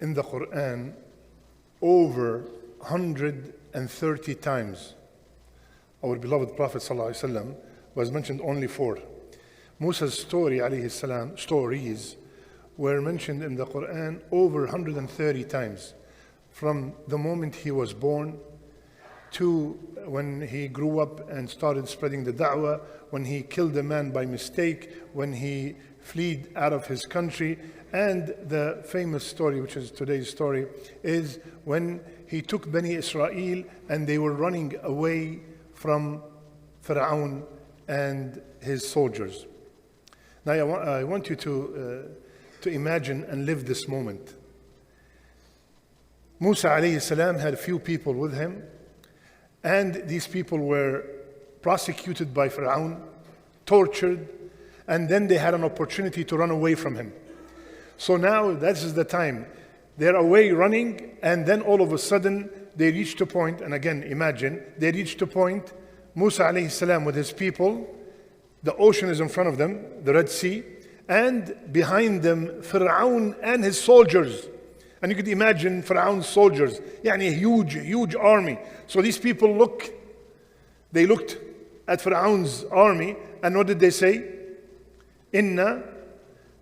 in the Quran over 130 times. Our beloved Prophet ﷺ was mentioned only 4. Musa's story, alayhi salam, stories were mentioned in the Quran over 130 times. From the moment he was born to when he grew up and started spreading the da'wah, when he killed a man by mistake, when he fled out of his country, and the famous story, which is today's story, is when he took Bani Israel and they were running away from Fir'aun and his soldiers. Now I want you to imagine and live this moment. Musa alayhi salam had a few people with him, and these people were prosecuted by Fir'aun, tortured, and then they had an opportunity to run away from him. So now this is the time. They're away running, and then all of a sudden they reached a point, and again imagine, they reached a point, Musa alayhi salam with his people, the ocean is in front of them, the Red Sea, and behind them Fir'aun and his soldiers. And you could imagine Fir'aun's soldiers, a huge army. So these people looked at Fir'aun's army, and what did they say? Inna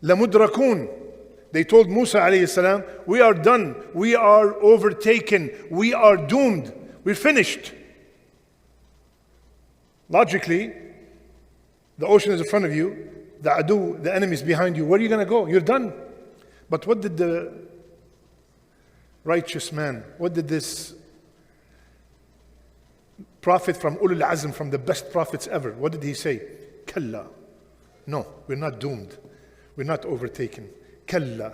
lamudrakun. They told Musa alayhi salam, we are done, we are overtaken, we are doomed, we're finished. Logically, the ocean is in front of you, the enemy is behind you, where are you going to go? You're done. But what did the righteous man, what did this prophet from Ulul Azm, from the best prophets ever, what did he say? Kalla. No, we're not doomed. We're not overtaken. Kalla.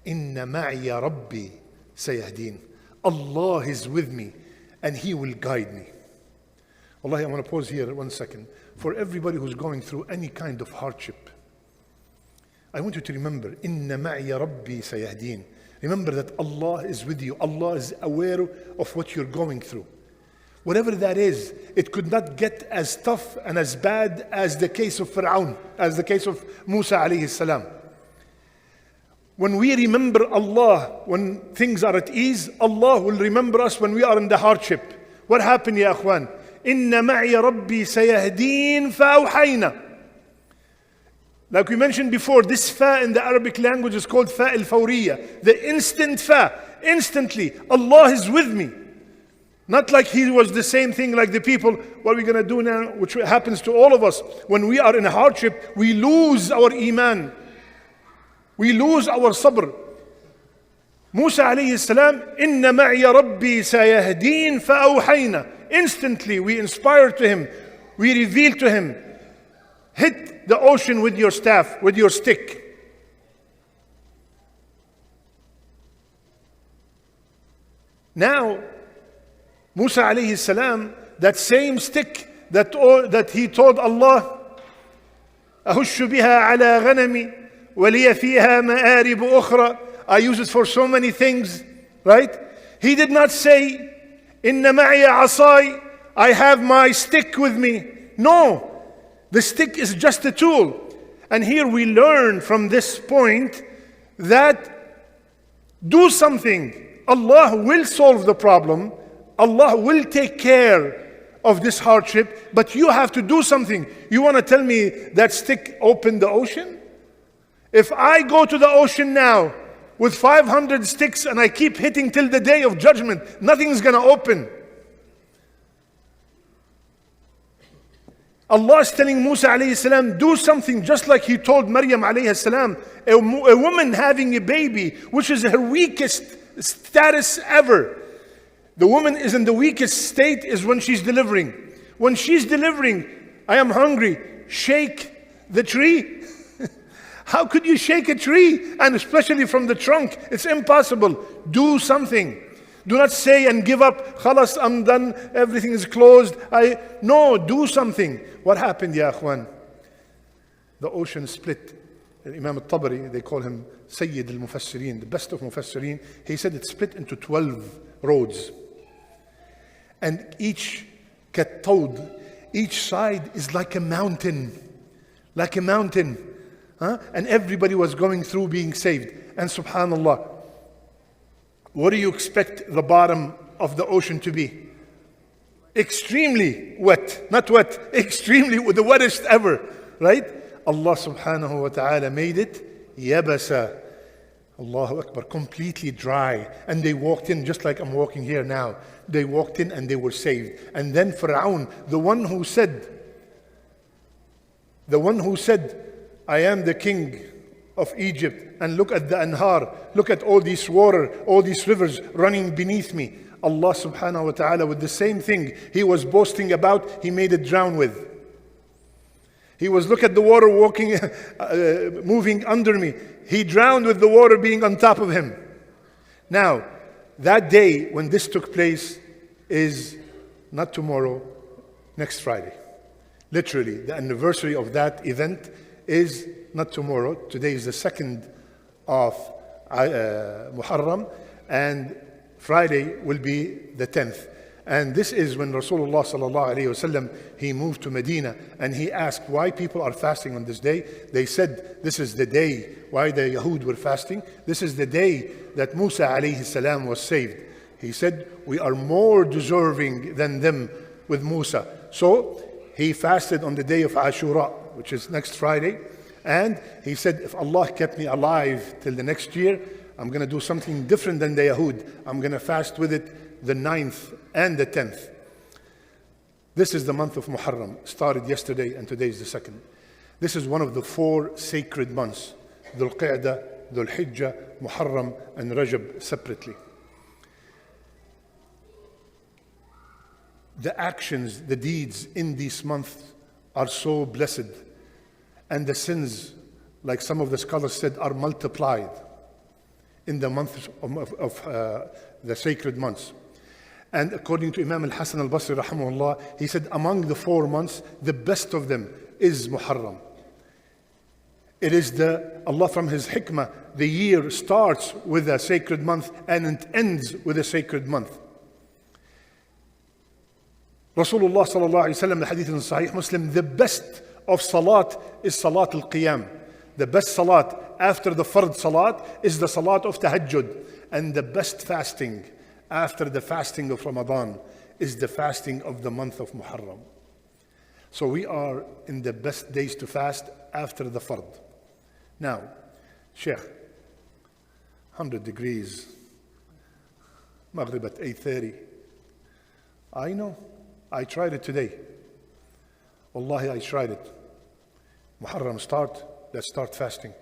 Inna ma'iya Rabbi sayahdeen. Allah is with me and He will guide me. Wallahi, I want to pause here 1 second. For everybody who's going through any kind of hardship, I want you to remember, Inna ma'iya Rabbi sayahdeen. Remember that Allah is with you. Allah is aware of what you're going through. Whatever that is, it could not get as tough and as bad as the case of Fir'aun, as the case of Musa alayhi salam. When we remember Allah, when things are at ease, Allah will remember us when we are in the hardship. What happened, ya akhwan? Inna ma'iya Rabbi sayahdeen fa'awhayna. Like we mentioned before, this fa in the Arabic language is called fa al-fawriya. The instant fa, instantly, Allah is with me. Not like He was the same thing like the people, what are we going to do now? Which happens to all of us. When we are in a hardship, we lose our iman. We lose our sabr. Musa alayhi salam, Inna ma'iya Rabbi sayahdeen fa'awhayna. Instantly we inspired to him, we revealed to him, hit the ocean with your staff, with your stick. Now, Musa alayhi salam, that same stick that he told Allah, أهش بها على غنمي ولي فيها مآرب أخرى. I use it for so many things, right? He did not say, Inna ma'iya asai, I have my stick with me. No, the stick is just a tool. And here we learn from this point that do something. Allah will solve the problem. Allah will take care of this hardship, but you have to do something. You want to tell me that stick opened the ocean? If I go to the ocean now with 500 sticks and I keep hitting till the day of judgment, nothing's going to open. Allah is telling Musa alayhi salam, do something just like He told Maryam alayhi salam, a woman having a baby, which is her weakest status ever. The woman is in the weakest state is when she's delivering. When she's delivering, I am hungry, shake the tree. How could you shake a tree? And especially from the trunk, it's impossible. Do something. Do not say and give up, khalas, I'm done, everything is closed. No, do something. What happened, ya akhwan? The ocean split. Imam al-Tabari, they call him Sayyid al-Mufassirin, the best of Mufassirin. He said it split into 12 roads. And each kattawd, each side is like a mountain. Like a mountain. And everybody was going through being saved. And subhanallah, what do you expect the bottom of the ocean to be? Extremely wet. Not wet, extremely, the wettest ever, right? Allah subhanahu wa ta'ala made it yabasa. Allahu Akbar, completely dry. And they walked in just like I'm walking here now. They walked in and they were saved. And then Fir'aun, the one who said, I am the king of Egypt, and look at the anhar, look at all this water, all these rivers running beneath me. Allah subhanahu wa ta'ala, with the same thing he was boasting about, he made it drown with. He was, look at the water walking, moving under me. He drowned with the water being on top of him. Now, that day when this took place is not tomorrow, next Friday. Literally, the anniversary of that event is not tomorrow. Today is the 2nd of Muharram, and Friday will be the 10th. And this is when Rasulullah sallallahu alayhi wasallam, he moved to Medina, and he asked why people are fasting on this day. They said, this is the day why the Yahud were fasting. This is the day that Musa alayhi salam was saved. He said, we are more deserving than them with Musa. So he fasted on the day of Ashura, which is next Friday. And he said, if Allah kept me alive till the next year, I'm going to do something different than the Yahud. I'm going to fast with it the 9th and the 10th. This is the month of Muharram. Started yesterday and today is the 2nd. This is one of the 4 sacred months. Dhul Qa'dah, Dhul Hijjah, Muharram and Rajab separately. The actions, the deeds in this month are so blessed. And the sins, like some of the scholars said, are multiplied in the month of the sacred months. And according to Imam al-Hasan al-Basri rahimahullah, he said among the 4 months, the best of them is Muharram. It is Allah from His hikmah, the year starts with a sacred month and it ends with a sacred month. Rasulullah sallallahu alayhi wa sallam, the hadith in Sahih Muslim, the best of salat is salat al-qiyam. The best salat after the fard salat is the salat of tahajjud. And the best fasting after the fasting of Ramadan is the fasting of the month of Muharram. So we are in the best days to fast after the fard. Now, Sheikh, 100 degrees, Maghrib at 8:30. I know, I tried it today. Wallahi, I tried it. Muharram start, let's start fasting.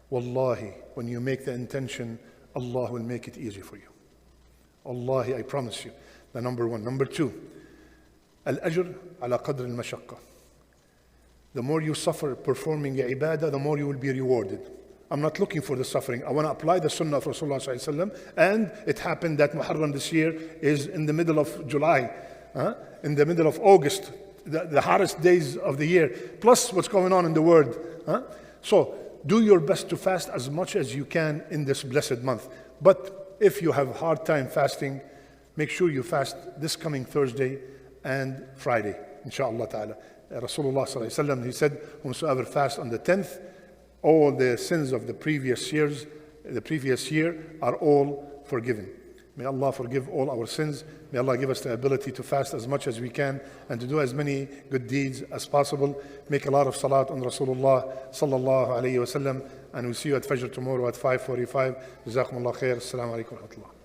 Wallahi, when you make the intention, Allah will make it easy for you. Wallahi, I promise you. The number 1. Number 2, al-ajr ala qadr al-mashaqqa. The more you suffer performing ibadah, the more you will be rewarded. I'm not looking for the suffering. I want to apply the sunnah of Rasulullah sallallahu alaihi wasallam. And it happened that Muharram this year is in the middle of July, in the middle of August, the hottest days of the year, plus what's going on in the world. So do your best to fast as much as you can in this blessed month. But if you have a hard time fasting, make sure you fast this coming Thursday and Friday, inshallah ta'ala. Rasulullah sallallahu alaihi wasallam, he said, whomsoever fast on the 10th, all the sins of the previous year are all forgiven. May Allah forgive all our sins. May Allah give us the ability to fast as much as we can and to do as many good deeds as possible. Make a lot of salat on Rasulullah sallallahu alayhi wa sallam. And we'll see you at Fajr tomorrow at 5:45. Jazakumullah khair. Assalamu alaikum wa rahmatullah.